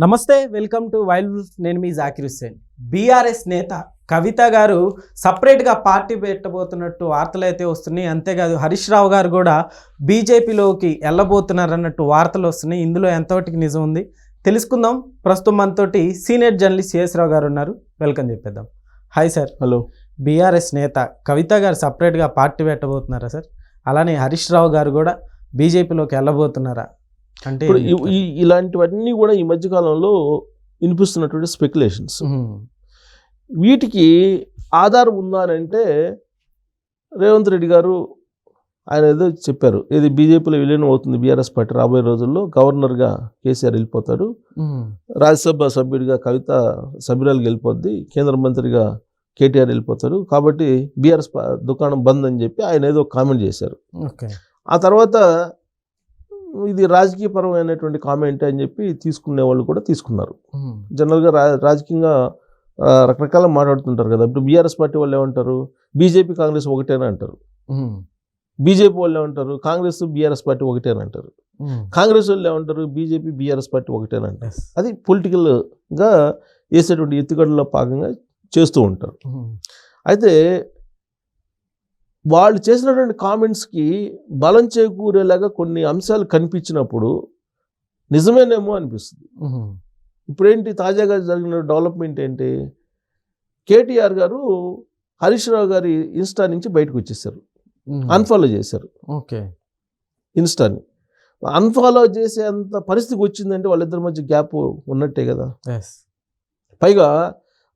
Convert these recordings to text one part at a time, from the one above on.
నమస్తే, welcome to wild wolf. నేను మీ Zakir Hussain. BRS నేత కవిత గారు సపరేట్గా పార్టీ పెట్టబోతున్నట్టు వార్తలు అయితే వస్తున్నాయి. అంతేకాదు హరీష్ రావు గారు కూడా బీజేపీలోకి వెళ్ళబోతున్నారు అన్నట్టు వార్తలు వస్తున్నాయి. ఇందులో ఎంతవరకు నిజం ఉంది తెలుసుకుందాం. ప్రస్తుతం మనతోటి సీనియర్ జర్నలిస్ట్ సిఎస్ రావు గారు ఉన్నారు. వెల్కమ్ చెప్పేద్దాం. Hi sir. హలో. బీఆర్ఎస్ నేత కవిత గారు సపరేట్గా పార్టీ పెట్టబోతున్నారా సార్? అలానే హరీష్ రావు గారు కూడా బీజేపీలోకి వెళ్ళబోతున్నారా? అంటే ఇలాంటివన్నీ కూడా ఈ మధ్యకాలంలో వినిపిస్తున్నటువంటి స్పెక్యులేషన్స్. వీటికి ఆధారం ఉందా అని అంటే రేవంత్ రెడ్డి గారు ఆయన ఏదో చెప్పారు, ఏది బీజేపీలో విలీనం అవుతుంది బీఆర్ఎస్ పార్టీ, రాబోయే రోజుల్లో గవర్నర్గా కేసీఆర్ వెళ్ళిపోతాడు, రాజ్యసభ సభ్యుడిగా కవిత సభ్యురాలు వెళ్ళిపోద్ది, కేంద్ర మంత్రిగా కేటీఆర్ వెళ్ళిపోతారు, కాబట్టి బీఆర్ఎస్ దుకాణం బంద్ అని చెప్పి ఆయన ఏదో కామెంట్ చేశారు. ఆ తర్వాత ఇది రాజకీయపరమైనటువంటి కామెంట్ అని చెప్పి తీసుకునే వాళ్ళు కూడా తీసుకున్నారు. జనరల్గా రాజకీయంగా రకరకాల మాట్లాడుతుంటారు కదా. ఇప్పుడు బీఆర్ఎస్ పార్టీ వాళ్ళు ఏమంటారు, బీజేపీ కాంగ్రెస్ ఒకటేనా అంటారు. బీజేపీ వాళ్ళు ఏమంటారు, కాంగ్రెస్ బీఆర్ఎస్ పార్టీ ఒకటేనా అంటారు. కాంగ్రెస్ వాళ్ళు ఏమంటారు, బీజేపీ బీఆర్ఎస్ పార్టీ ఒకటేనా అంటారు. అది పొలిటికల్గా వేసేటువంటి ఎత్తుగడలో భాగంగా చేస్తూ ఉంటారు. అయితే వాళ్ళు చేసినటువంటి కామెంట్స్కి బలం చేకూరేలాగా కొన్ని అంశాలు కనిపించినప్పుడు నిజమేనేమో అనిపిస్తుంది. ఇప్పుడేంటి తాజాగా జరిగిన డెవలప్మెంట్ ఏంటి, కేటీఆర్ గారు హరీష్ రావు గారి ఇన్స్టా నుంచి బయటకు వచ్చేసారు, అన్ఫాలో చేశారు. ఓకే, ఇన్స్టాని అన్ఫాలో చేసేంత పరిస్థితికి వచ్చిందంటే వాళ్ళిద్దరి మధ్య గ్యాప్ ఉన్నట్టే కదా. పైగా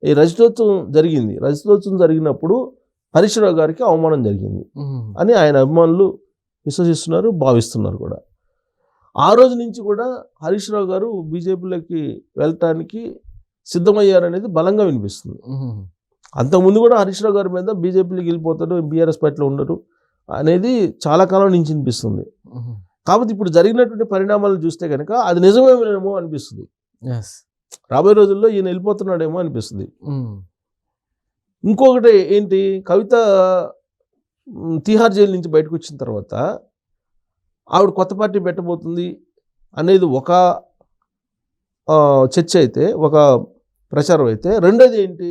ఈ రజతోత్సవం జరిగింది, రజతోత్సవం జరిగినప్పుడు హరీష్ రావు గారికి అవమానం జరిగింది అని ఆయన అభిమానులు విశ్వసిస్తున్నారు, భావిస్తున్నారు కూడా. ఆ రోజు నుంచి కూడా హరీష్ రావు గారు బీజేపీలోకి వెళ్ళటానికి సిద్ధమయ్యారనేది బలంగా వినిపిస్తుంది. అంతకుముందు కూడా హరీష్ రావు గారి మీద బీజేపీలోకి వెళ్ళిపోతాడు, బీఆర్ఎస్ పార్టీలో ఉండరు అనేది చాలా కాలం నుంచి వినిపిస్తుంది. కాబట్టి ఇప్పుడు జరిగినటువంటి పరిణామాలను చూస్తే కనుక అది నిజమేమో అనిపిస్తుంది. రాబోయే రోజుల్లో ఈయన వెళ్ళిపోతున్నాడేమో అనిపిస్తుంది. ఇంకొకటి ఏంటి, కవిత తిహార్ జైలు నుంచి బయటకు వచ్చిన తర్వాత ఆవిడ కొత్త పార్టీ పెట్టబోతుంది అనేది ఒక చర్చ అయితే, ఒక ప్రచారం అయితే, రెండోది ఏంటి,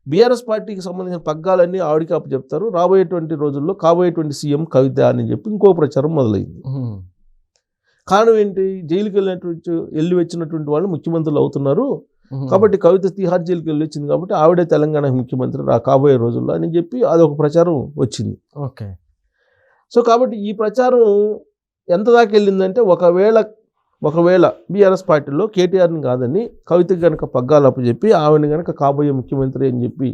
బీఆర్ఎస్ పార్టీకి సంబంధించిన పగ్గాలన్నీ ఆవిడకి అప్పచెప్తారు, రాబోయేటువంటి రోజుల్లో కాబోయేటువంటి సీఎం కవిత అని చెప్పి ఇంకో ప్రచారం మొదలైంది. కారణం ఏంటి, జైలుకి వెళ్ళి వచ్చినటువంటి వాళ్ళు ముఖ్యమంత్రులు అవుతున్నారు, కాబట్టి కవిత తిహార్ జైలుకి వెళ్ళి వచ్చింది కాబట్టి ఆవిడే తెలంగాణ ముఖ్యమంత్రి కాబోయే రోజుల్లో అని చెప్పి అదొక ప్రచారం వచ్చింది. ఓకే, సో కాబట్టి ఈ ప్రచారం ఎంత దాకా వెళ్ళిందంటే ఒకవేళ బీఆర్ఎస్ పార్టీలో కేటీఆర్ని కాదని కవితకి కనుక పగ్గాలు అప్పచెప్పి ఆవిడని కనుక కాబోయే ముఖ్యమంత్రి అని చెప్పి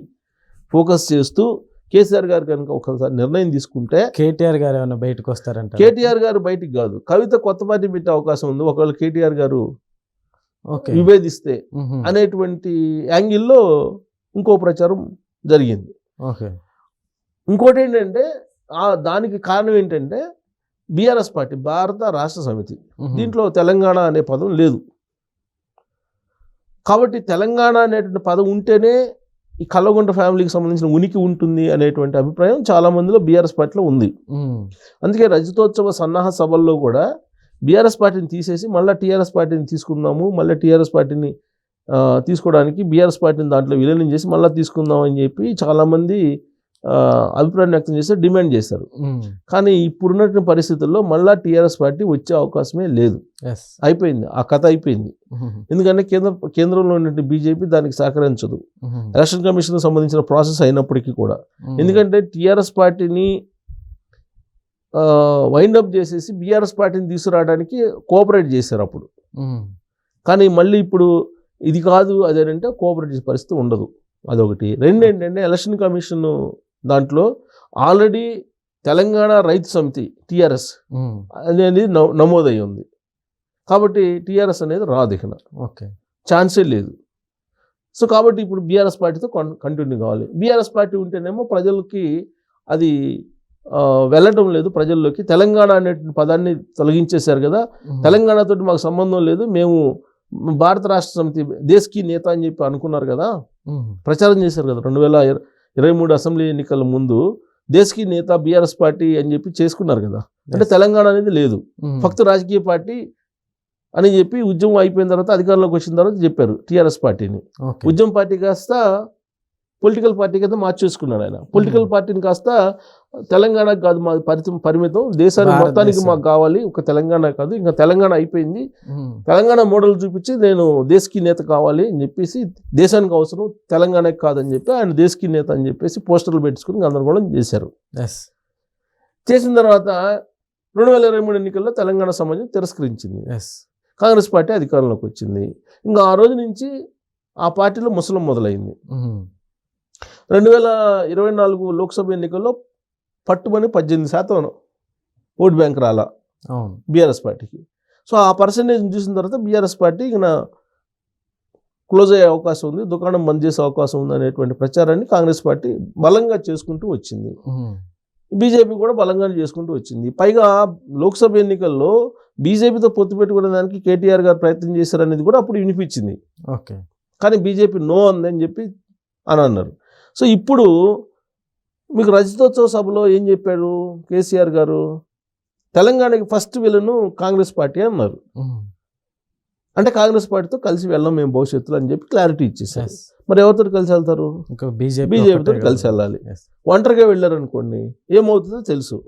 ఫోకస్ చేస్తూ కేసీఆర్ గారు కనుక ఒకసారి నిర్ణయం తీసుకుంటే కేటీఆర్ గారు ఏమైనా బయటకు వస్తారంట. కేటీఆర్ గారు బయటికి కాదు, కవిత కొత్త పార్టీ పెట్టే అవకాశం ఉంది ఒకవేళ కేటీఆర్ గారు విభేదిస్తే అనేటువంటి యాంగిల్లో ఇంకో ప్రచారం జరిగింది. ఇంకోటి ఏంటంటే దానికి కారణం ఏంటంటే బీఆర్ఎస్ పార్టీ భారత రాష్ట్ర సమితి, దీంట్లో తెలంగాణ అనే పదం లేదు. కాబట్టి తెలంగాణ అనేటువంటి పదం ఉంటేనే ఈ కల్లగొండ ఫ్యామిలీకి సంబంధించిన ఉనికి ఉంటుంది అనేటువంటి అభిప్రాయం చాలా మందిలో బీఆర్ఎస్ పార్టీలో ఉంది. అందుకే రజతోత్సవ సన్నాహ సభల్లో కూడా బీఆర్ఎస్ పార్టీని తీసేసి మళ్ళీ టీఆర్ఎస్ పార్టీని తీసుకుందాము, మళ్ళీ టీఆర్ఎస్ పార్టీని తీసుకోవడానికి బీఆర్ఎస్ పార్టీని దాంట్లో విలీనం చేసి మళ్ళీ తీసుకుందాం అని చెప్పి చాలామంది అభిప్రాయం వ్యక్తం చేసి డిమాండ్ చేశారు. కానీ ఇప్పుడున్నటువంటి పరిస్థితుల్లో మళ్ళీ టీఆర్ఎస్ పార్టీ వచ్చే అవకాశమే లేదు, అయిపోయింది, ఆ కథ అయిపోయింది. ఎందుకంటే కేంద్రంలో ఉన్నటువంటి బీజేపీ దానికి సహకరించదు, ఎలక్షన్ కమిషన్కి సంబంధించిన ప్రాసెస్ అయినప్పటికీ కూడా. ఎందుకంటే టీఆర్ఎస్ పార్టీని వైండప్ చేసేసి బీఆర్ఎస్ పార్టీని తీసుకురావడానికి కోఆపరేట్ చేశారు అప్పుడు. కానీ మళ్ళీ ఇప్పుడు ఇది కాదు అదేంటే కోఆపరేట్ చేసే పరిస్థితి ఉండదు, అదొకటి. రెండు ఏంటంటే ఎలక్షన్ కమిషన్ దాంట్లో ఆల్రెడీ తెలంగాణ రైతు సమితి టీఆర్ఎస్ అనేది నమోదై ఉంది, కాబట్టి టీఆర్ఎస్ అనేది రాదు, ఇక ఛాన్సే లేదు. సో కాబట్టి ఇప్పుడు బీఆర్ఎస్ పార్టీతో కంటిన్యూ కావాలి. బీఆర్ఎస్ పార్టీ ఉంటేనేమో ప్రజలకి అది వెళ్ళటం లేదు, ప్రజల్లోకి తెలంగాణ అనే పదాన్ని తొలగించేశారు కదా, తెలంగాణతో మాకు సంబంధం లేదు, మేము భారత రాష్ట్ర సమితి దేశ్కి నేత అని చెప్పి అనుకున్నారు కదా, ప్రచారం చేశారు కదా 2023 అసెంబ్లీ ఎన్నికల ముందు దేశ్కి నేత బీఆర్ఎస్ పార్టీ అని చెప్పి చేసుకున్నారు కదా. అంటే తెలంగాణ అనేది లేదు, ఫక్త్ రాజకీయ పార్టీ అని చెప్పి ఉద్యమం అయిపోయిన తర్వాత అధికారంలోకి వచ్చిన తర్వాత చెప్పారు టీఆర్ఎస్ పార్టీని. ఓకే. ఉద్యమ పార్టీ కాస్త పొలిటికల్ పార్టీ కింద మార్చేసుకున్నాడు ఆయన. పొలిటికల్ పార్టీని కాస్త తెలంగాణకు కాదు మా పరిమితం, దేశానికి మొత్తానికి మాకు కావాలి, ఒక తెలంగాణ కాదు, ఇంకా తెలంగాణ అయిపోయింది, తెలంగాణ మోడల్ చూపించి నేను దేశకి నేత కావాలి అని చెప్పేసి, దేశానికి అవసరం తెలంగాణకి కాదని చెప్పి ఆయన దేశకి నేత అని చెప్పేసి పోస్టర్లు పెట్టుకుని గందరగోళం చేశారు. చేసిన తర్వాత 2023 ఎన్నికల్లో తెలంగాణ సమాజం తిరస్కరించింది. కాంగ్రెస్ పార్టీ అధికారంలోకి వచ్చింది. ఇంకా ఆ రోజు నుంచి ఆ పార్టీలో ముసలం మొదలైంది. 2024 లోక్సభ ఎన్నికల్లో పట్టుమని 18% ఓట్ బ్యాంక్ రాలా బీఆర్ఎస్ పార్టీకి. సో ఆ పర్సంటేజ్ చూసిన తర్వాత బీఆర్ఎస్ పార్టీ ఇక క్లోజ్ అయ్యే అవకాశం ఉంది, దుకాణం బంద్ చేసే అవకాశం ఉంది అనేటువంటి ప్రచారాన్ని కాంగ్రెస్ పార్టీ బలంగా చేసుకుంటూ వచ్చింది. బీజేపీ కూడా బలంగానే చేసుకుంటూ వచ్చింది. పైగా లోక్సభ ఎన్నికల్లో బీజేపీతో పొత్తు పెట్టుకునే దానికి కేటీఆర్ గారు ప్రయత్నం చేశారనేది కూడా అప్పుడు వినిపించింది. ఓకే. కానీ బీజేపీ నో అందని చెప్పి అని అన్నారు. సో ఇప్పుడు మీకు రజతోత్సవ సభలో ఏం చెప్పారు కేసీఆర్ గారు? తెలంగాణకి ఫస్ట్ విలను కాంగ్రెస్ పార్టీ అన్నారు. అంటే కాంగ్రెస్ పార్టీతో కలిసి వెళ్ళాం మేము భవిష్యత్తులో అని చెప్పి క్లారిటీ ఇచ్చేసారు. మరి ఎవరితో కలిసి వెళ్తారు? బీజేపీతో కలిసి వెళ్ళాలి. ఒంటరిగా వెళ్ళారనుకోండి ఏమవుతుందో తెలుసు.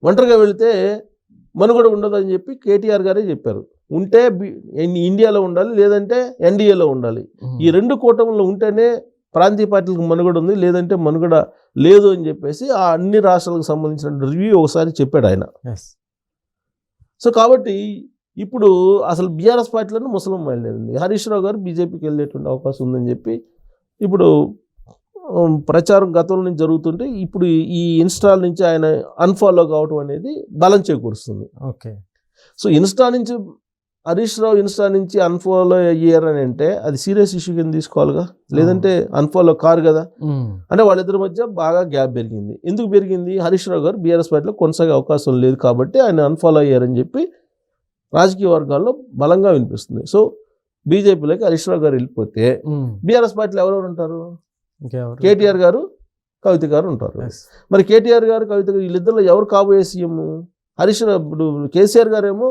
ఒంటరిగా వెళితే మనుగడ ఉండదు అని చెప్పి కేటీఆర్ గారే చెప్పారు. ఉంటే ఇండియాలో ఉండాలి, లేదంటే ఎన్డీఏలో ఉండాలి. ఈ రెండు కూటమిలో ఉంటేనే ప్రాంతీయ పార్టీలకు మనుగడ ఉంది, లేదంటే మనుగడ లేదు అని చెప్పేసి ఆ అన్ని రాష్ట్రాలకు సంబంధించిన రివ్యూ ఒకసారి చెప్పాడు ఆయన. సో కాబట్టి ఇప్పుడు అసలు బీఆర్ఎస్ పార్టీలను ముసలం బయలుదేరింది. హరీష్ రావు గారు బీజేపీకి వెళ్ళేటువంటి అవకాశం ఉందని చెప్పి ఇప్పుడు ప్రచారం గతంలో నుంచి జరుగుతుంటే ఇప్పుడు ఈ ఇన్స్టాల్ నుంచి ఆయన అన్ఫాలో కావడం అనేది బలం చేకూరుస్తుంది. ఓకే. సో ఇన్స్టా నుంచి హరీష్ రావు ఇన్స్టా నుంచి అన్ఫాలో అయ్యారని అంటే అది సీరియస్ ఇష్యూ కింద తీసుకోవాలిగా, లేదంటే అన్ఫాలో కారు కదా. అంటే వాళ్ళిద్దరి మధ్య బాగా గ్యాప్ పెరిగింది. ఎందుకు పెరిగింది? హరీష్ రావు గారు బీఆర్ఎస్ పార్టీలో కొనసాగే అవకాశం లేదు కాబట్టి ఆయన అన్ఫాలో అయ్యారని చెప్పి రాజకీయ వర్గాల్లో బలంగా వినిపిస్తుంది. సో బీజేపీలోకి హరీష్ రావు గారు వెళ్ళిపోతే బీఆర్ఎస్ పార్టీలో ఎవరెవరు ఉంటారు? కేటీఆర్ గారు, కవిత గారు ఉంటారు. మరి కేటీఆర్ గారు, కవిత గారు వీళ్ళిద్దరిలో ఎవరు కాబోయే సీఎం? హరీష్ రావు ఇప్పుడు కేసీఆర్ గారేమో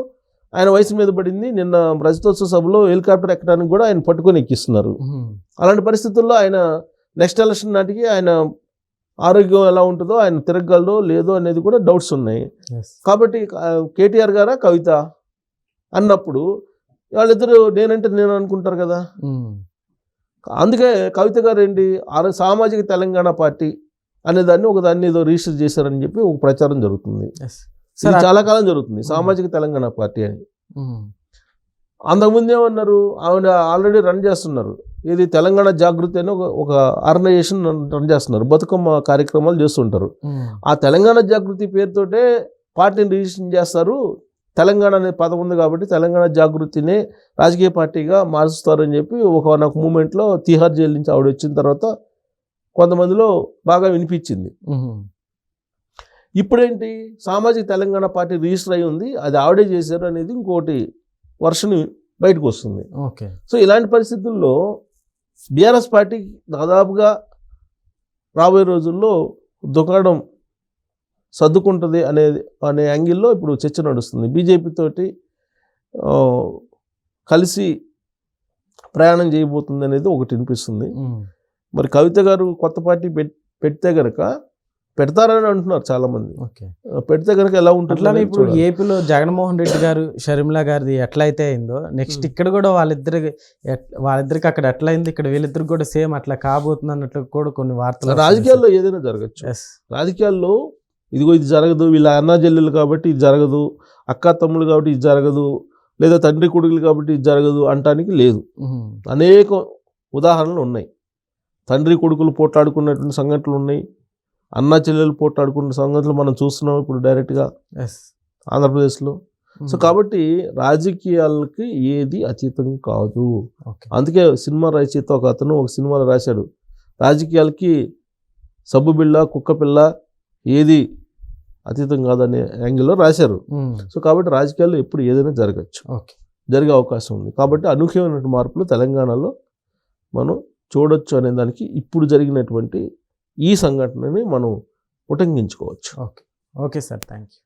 ఆయన వయసు మీద పడింది, నిన్న రజతోత్సవ సభలో హెలికాప్టర్ ఎక్కడానికి కూడా ఆయన పట్టుకొని ఎక్కిస్తున్నారు. అలాంటి పరిస్థితుల్లో ఆయన నెక్స్ట్ ఎలక్షన్ నాటికి ఆయన ఆరోగ్యం ఎలా ఉంటుందో, ఆయన తిరగలదో లేదో అనేది కూడా డౌట్స్ ఉన్నాయి. కాబట్టి కేటీఆర్ గారా కవిత అన్నప్పుడు వాళ్ళిద్దరు నేనంటే నేను అనుకుంటారు కదా. అందుకే కవిత గారు ఏంటి సామాజిక తెలంగాణ పార్టీ అనేదాన్ని ఒకదాన్ని ఏదో రిజిస్టర్ చేశారని చెప్పి ఒక ప్రచారం జరుగుతుంది. ఇది చాలా కాలం జరుగుతుంది, సామాజిక తెలంగాణ పార్టీ అని. అంతకుముందు ఏమన్నారు, ఆవిడ ఆల్రెడీ రన్ చేస్తున్నారు, ఇది తెలంగాణ జాగృతి అని ఒక ఆర్గనైజేషన్ రన్ చేస్తున్నారు, బతుకమ్మ కార్యక్రమాలు చేస్తుంటారు. ఆ తెలంగాణ జాగృతి పేరుతోటే పార్టీని రిజిస్ట్రేషన్ చేస్తారు. తెలంగాణ అనే పదం ఉంది కాబట్టి తెలంగాణ జాగృతిని రాజకీయ పార్టీగా మారుస్తారని చెప్పి నాకు మూమెంట్లో తిహార్ జైలు నుంచి ఆవిడ వచ్చిన తర్వాత కొంతమందిలో బాగా వినిపించింది. ఇప్పుడేంటి, సామాజిక తెలంగాణ పార్టీ రిజిస్టర్ అయి ఉంది, అది ఆవిడే చేశారు అనేది ఇంకోటి వర్షన్ బయటకు వస్తుంది. ఓకే. సో ఇలాంటి పరిస్థితుల్లో బీఆర్ఎస్ పార్టీ దాదాపుగా రాబోయే రోజుల్లో దుకాణం సర్దుకుంటుంది అనే యాంగిల్లో ఇప్పుడు చర్చ నడుస్తుంది. బీజేపీ తోటి కలిసి ప్రయాణం చేయబోతుంది అనేది ఒకటి వినిపిస్తుంది. మరి కవిత గారు కొత్త పార్టీ పెడితే కనుక పెడతారని అంటున్నారు చాలా మంది. పెడితే కనుక ఎలా ఉంటుంది? అట్లానే ఇప్పుడు ఏపీలో జగన్మోహన్ రెడ్డి గారు షర్మిలా గారిది ఎట్లయితే అయిందో నెక్స్ట్ ఇక్కడ కూడా వాళ్ళిద్దరికి అక్కడ ఎట్లా అయింది, ఇక్కడ వీళ్ళిద్దరికి కూడా సేమ్ అట్లా కాబోతుంది అన్నట్లు కూడా కొన్ని వార్తలు. రాజకీయాల్లో ఏదైనా జరగచ్చు. రాజకీయాల్లో ఇదిగో ఇది జరగదు, వీళ్ళ అన్నా చెల్లెలు కాబట్టి ఇది జరగదు, అక్క తమ్ముళ్ళు కాబట్టి ఇది జరగదు, లేదా తండ్రి కొడుకులు కాబట్టి ఇది జరగదు అంటానికి లేదు. అనేక ఉదాహరణలు ఉన్నాయి. తండ్రి కొడుకులు పోట్లాడుకున్నటువంటి సంఘటనలు ఉన్నాయి, అన్నా చెల్లెలు పోట్లాడుకున్న సంఘటనలు మనం చూస్తున్నాం ఇప్పుడు డైరెక్ట్గా ఆంధ్రప్రదేశ్లో. సో కాబట్టి రాజకీయాలకి ఏది అతీతం కాదు. అందుకే సినిమా రచయిత ఒక అతను ఒక సినిమాలో రాశాడు, రాజకీయాలకి సబ్బు బిళ్ళ కుక్క పిల్ల ఏది అతీతం కాదనే యాంగిల్లో రాశారు. సో కాబట్టి రాజకీయాల్లో ఎప్పుడు ఏదైనా జరగచ్చు, జరిగే అవకాశం ఉంది. కాబట్టి అనూహ్యమైన మార్పులు తెలంగాణలో మనం చూడొచ్చు అనే దానికి ఇప్పుడు జరిగినటువంటి ఈ సంఘటనని మనం ఉటంకించుకోవచ్చు. Okay sir, thank you.